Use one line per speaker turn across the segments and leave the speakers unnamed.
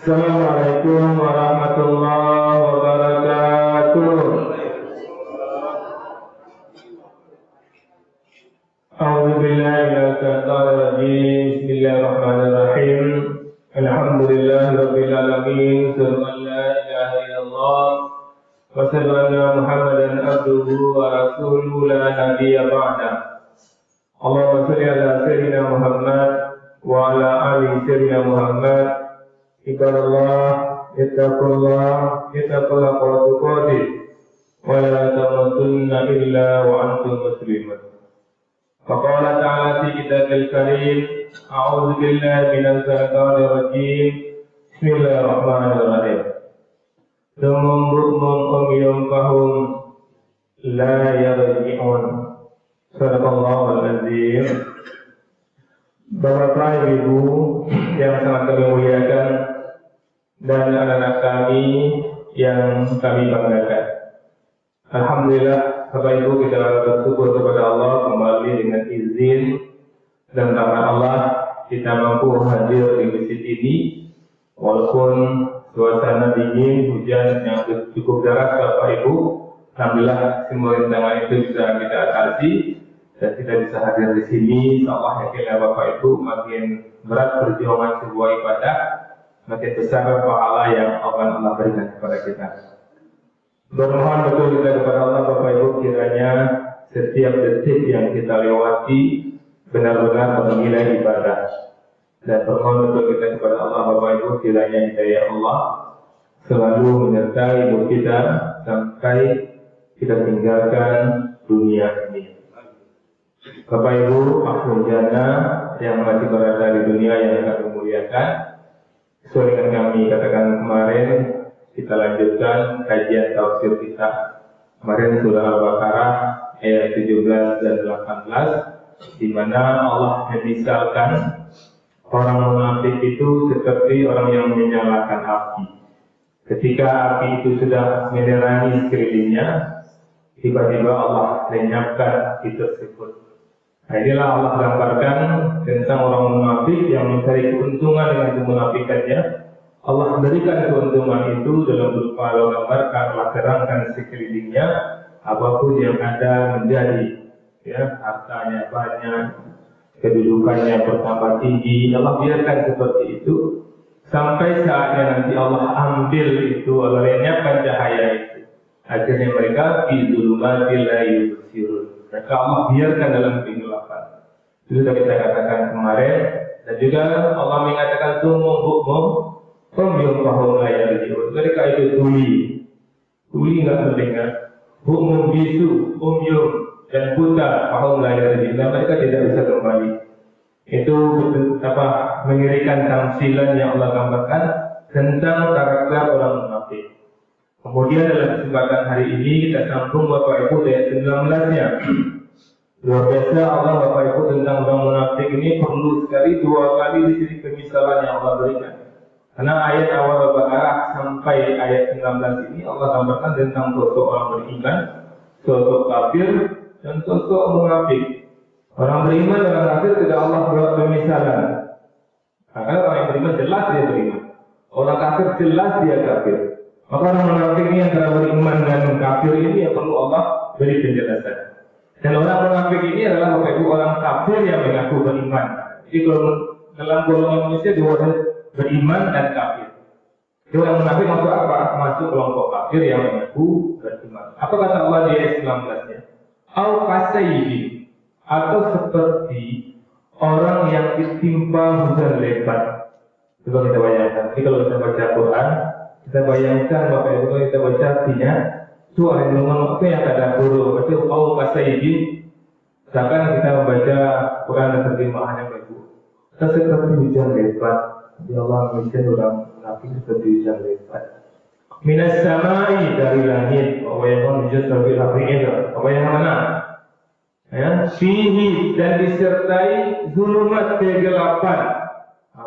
Assalamualaikum warahmatullahi wabarakatuh. A'udzu billahi minasyaitonir rajim. Bismillahirrahmanirrahim. Alhamdulillahirabbil alamin. Sallallahu la ilaha illallah wa sallallahu Muhammadan abduhu wa rasuluhu la nabiyya ba'da. Allahumma shalli ala sayyidina Muhammad wa ala ali sayyidina Muhammad. Ibadallah, ittaqullah, ittaqullah wa tuqatih, wa la tamutunna illa wa antum muslimun. Faqala ta'ala fi kitabil karim, a'udzu billahi minasy syaithanir rajim. Bismillahirrahmanirrahim. Summun bukmun umyun fahum la yarji'un. Sadaqallahul azim. Bapak Ibu yang sangat kami muliakan dan anak-anak kami yang kami banggakan. Alhamdulillah, Bapak Ibu, kita bersyukur kepada Allah kembali dengan izin dan rahmat Allah kita mampu hadir di masjid ini walaupun suasana dingin, hujan yang cukup deras. Bapak Ibu, alhamdulillah semua rintangan itu bisa kita atasi dan kita bisa hadir di sini. Insyaallah yakinlah Bapak Ibu, makin berat perjuangan sebuah ibadah, makin besar pahala yang akan Allah berikan kepada kita. Bermohon betul kita kepada Allah Bapak Ibu, kiranya setiap detik yang kita lewati benar-benar bernilai ibadah. Dan bermohon betul kita kepada Allah Bapak Ibu, kiranya hidayah Allah selalu menyertai hidup kita sampai kita tinggalkan dunia ini. Bapak Ibu, akhul jannah yang masih berada di dunia yang kami muliakan, sesuai dengan kami katakan kemarin, kita lanjutkan kajian tafsir kita. Kemarin surah Al-Baqarah ayat 17 dan 18, di mana Allah memisalkan orang munafik itu seperti orang yang menyalakan api. Ketika api itu sudah menerangi sekelilingnya, tiba-tiba Allah lenyapkan api tersebut. Nah, inilah Allah gambarkan tentang orang munafik yang mencari keuntungan dengan kemunafikannya. Allah berikan keuntungan itu dalam berupa Allah gambarkan, Allah terangkan sekelilingnya, apapun yang ada menjadi, ya, hartanya banyak, kedudukannya bertambah tinggi, Allah biarkan seperti itu sampai saatnya nanti Allah ambil itu, Allah lenyapkan cahaya itu. Akhirnya mereka fi dzulumatil la yubsirun. Mereka Allah biarkan dalam kegelapan. Itu sudah kita katakan kemarin. Dan juga Allah mengatakan sumum bukmum umyun fahum la yarji'un. Mereka itu tuli nggak mendengar. Bukmum bisu, umyun dan buta fahum la yarji'un. Mereka tidak bisa kembali. Itu mengirikan tamsilan yang Allah gambarkan tentang karakter orang munafik. Kemudian dalam kesempatan hari ini kita sambung Bapak Ibu ayat 19-nya. Luar biasa Allah Bapak Ibu tentang orang munafik ini perlu sekali dua kali di sini pemisalan yang Allah berikan. Karena ayat awal Al-Baqarah sampai ayat 19 ini Allah gambarkan tentang sosok orang beriman, sosok kafir dan sosok munafik. Orang beriman dan orang kafir tidak Allah buat pemisalan. Karena orang yang beriman jelas dia beriman. Orang kafir jelas dia kafir. Maka orang munafik ini antara beriman dan kafir ini yang perlu Allah beri penjelasan. Dan orang munafik ini adalah Bapak Ibu orang kafir yang mengaku beriman. Jadi kalau dalam golongan manusia dua beriman dan kafir. Jadi orang munafik masuk apa? Masuk kelompok kafir yang mengaku beriman. Apa kata Allah di ayat 19-nya? Au kasayyi, atau seperti orang yang ditimpa hujan lebat. Coba kita bayangkan. Jadi kalau kita baca Quran, kita bayangkan Bapak Ibu, kita baca artinya itu ada waktu yang ada huruf itu au kasayyin. Misalkan kita membaca Quran dan terjemahannya Bapak Ibu, kita seperti hujan lebat. Ya Allah menjadikan orang munafik seperti hujan lebat. Minas samai, dari langit. Bahwa yang menjadi seperti apinya. Bahwa yang mana? Ya, fihi, dan disertai zulumat kegelapan.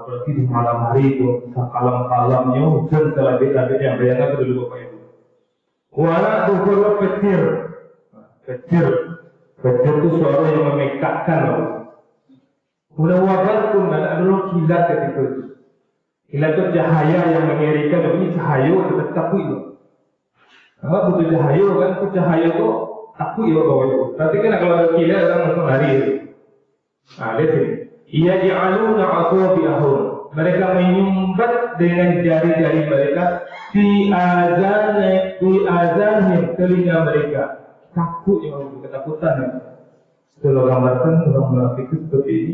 Berarti di malam hari itu kalam-kalamnya hujan selabit-labitnya. Bayangkan dulu Bapak Ibu. Wala duhur petir. Petir itu suara yang memekakkan. Mudah-mudahan pun dan ada kilat ketika itu. Kilat itu cahaya yang mengerikan, tapi cahaya tetap takut itu. Kalau butuh cahaya kan, itu cahaya itu takut ya bapak ibu. Tapi kan kalau ada kilat orang langsung lari. Nah, lihat ini. Ia dialuna asabi'ahum. Mereka menyumbat dengan jari-jari mereka fi azanihim, telinga mereka. Takut ya, ketakutan ya. Setelah gambarkan orang munafik itu seperti ini.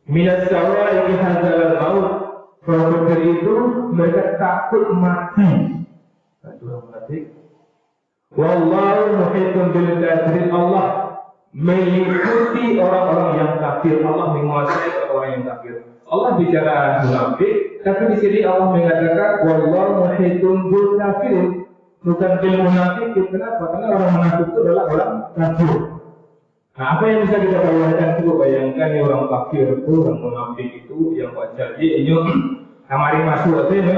Minas sawa'i hadzal maut. Kalau dari itu mereka takut mati. Itu orang munafik. Wallahu muhitun bil kafirin. Allah meliputi orang-orang yang kafir. Allah menguasai orang yang kafir. Allah bicara munafik, tapi di sini Allah mengatakan wallahu muhitun bil kafirin. Bukan bil munafik. Kenapa? Karena orang munafik itu adalah orang kafir. Nah, apa yang bisa kita bayangkan? Coba bayangkan ya, orang kafir itu, orang munafik itu yang baca ini kamari masuk aja,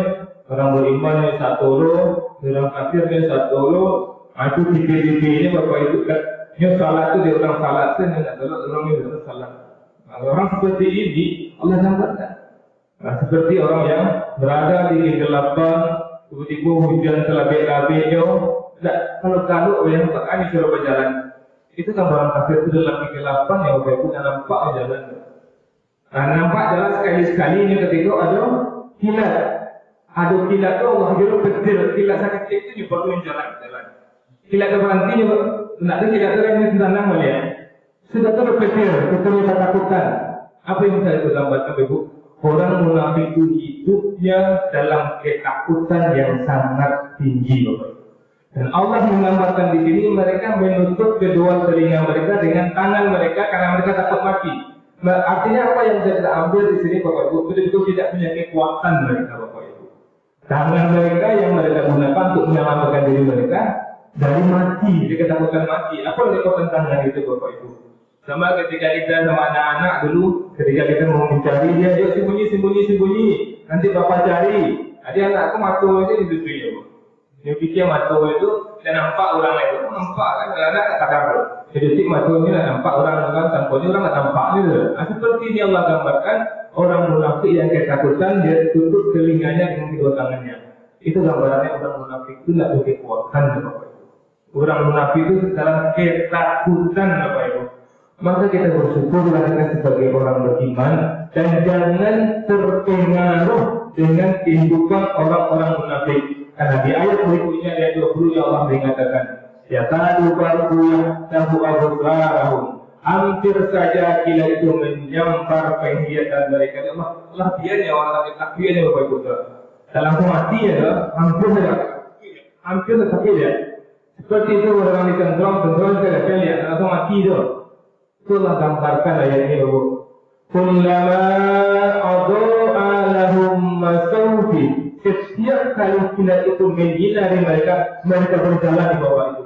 orang beriman yang satu lo, orang kafir yang satu lo, aku tipe-tipe ini bapak ibu kan, ini salat itu dia orang salat, saya tidak tahu orang ini orang salat. Nah, orang seperti ini Allah gambarkan. Nah, seperti orang yang berada di kegelapan, tiba-tiba hujan selabik-labiknya, kalau yang tak kami suruh berjalan. Itu kan orang kafir itu dalam kegelapan yang bapak ibu nampak jalan. Nah, nampak jalan sekali-sekali ini ketika ada kilat. Ada kilat itu Allah jauh kecil. Kilat sakit itu nyebabkan jalan. Kilat itu berhenti, nak ada kilat itu yang senang melihat. Sudah terlalu kecil, ketemu ketakutan. Apa yang saya gambarkan ibu? Orang munafik itu hidupnya dalam ketakutan yang sangat tinggi bapak ibu. Dan Allah menggambarkan di sini mereka menutup kedua telinga mereka dengan tangan mereka karena mereka takut mati. Artinya apa yang bisa kita ambil di sini bapak ibu? Betul-betul tidak punya kekuatan mereka bapak ibu. Tangan mereka yang mereka gunakan untuk menyelamatkan diri mereka dari mati, dari ketakutan mati. Apa kekuatan tangan itu bapak ibu? Sama ketika kita sama anak-anak dulu, ketika kita mau mencari dia, yuk sembunyi. Nanti bapak cari. Ada anakku mati aja di situ ya bu. Dia pikir mata itu dan nampak orang lain, nampak kan anak tak sadar. Jadi mata ini nampak orang sampulnya orang tak nampak ni. Seperti ini Allah gambarkan orang munafik yang ketakutan dia tutup telinganya dengan kedua tangannya. Itu gambarannya orang munafik itu tidak ada kekuatan bapak ibu. Orang munafik itu dalam ketakutan bapak ibu. Maka kita bersyukurlah kita sebagai orang beriman dan jangan terpengaruh dengan kehidupan orang-orang munafik. Karena di ayat berikutnya ayat 20 yang Allah mengatakan, ya tadu barku yang tahu abusarahum. Hampir saja kilat itu menyampar penglihatan mereka. Allah biarnya orang takbirnya bapak ibu. Dalam mati ya, hampir sakit ya. Seperti itu orang ditendang saya lihat langsung mati itu. Itulah gambarkan ayat ini bapak. Kullama adha'a lahum masawfi. Setiap kali kilat itu menyinari mereka berjalan di bawah itu.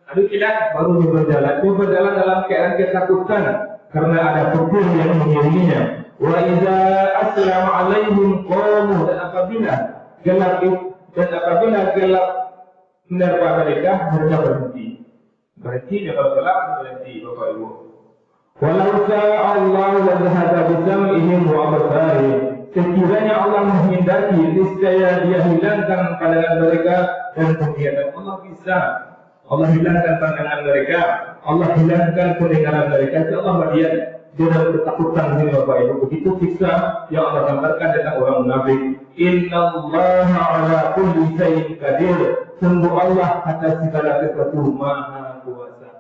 Ada kilat baru dia berjalan dalam keadaan ketakutan karena ada petir yang mengiringinya. Wa idza aslama alaihim qamu, dan apabila gelap menerpa mereka berhenti. Berhenti kalau gelap berhenti bapak ibu. Walau Allah la dhahaba bisam'ihim wa absarihim. Sekiranya Allah menghendaki, niscaya Dia hilangkan pandangan mereka dan penglihatan. Allah bisa. Allah hilangkan pandangan mereka, Allah hilangkan pendengaran mereka. Allah melihat dalam ketakutan ini bapak ibu. Begitu siksa yang Allah gambarkan tentang orang munafik. Innallaha ala kulli syai'in qadir. Sungguh Allah atas segala sesuatu maha kuasa.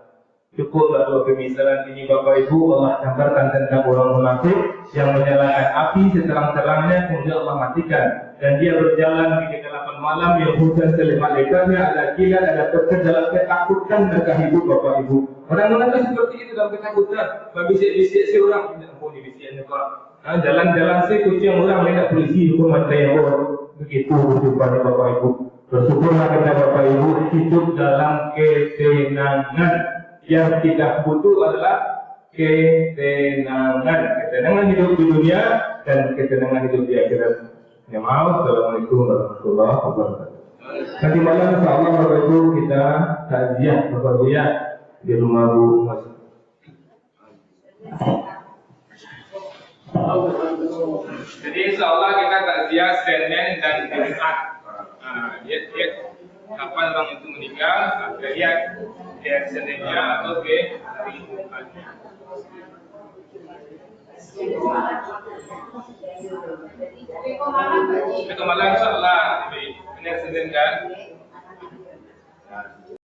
Cukuplah dua pemisalan ini bapak ibu. Allah gambarkan tentang orang munafik yang menyalakan api seterang-terangnya, kemudian Allah matikan. Dan dia berjalan di kegelapan malam yang hujan selemat-lebatnya, ada kilat, ada petir, dalam ketakutan mereka hidup bapak ibu. Orang munafik seperti itu dalam ketakutan. Bisik-bisik si orang, tidak ampun bisiknya orang. Jalan-jalan si kucing orang, tidak polisi hukum mata yang begitu kehidupannya bapak ibu. Bersyukurlah kita bapak ibu hidup dalam ketenangan. Yang kita butuh adalah ketenangan hidup di dunia dan ketenangan hidup di akhirat. Ya maaf, Assalamualaikum warahmatullahi wabarakatuh. Nanti malam insyaallah bapak ibu kita takziah bapak ibu ya di rumah Bu Mas. Jadi insya Allah kita takziah Senin dan Jumat. Kapan orang itu meninggal, kita lihat Seninnya atau hari Jumatnya. Itu malam insya Allah, benar Senin kan?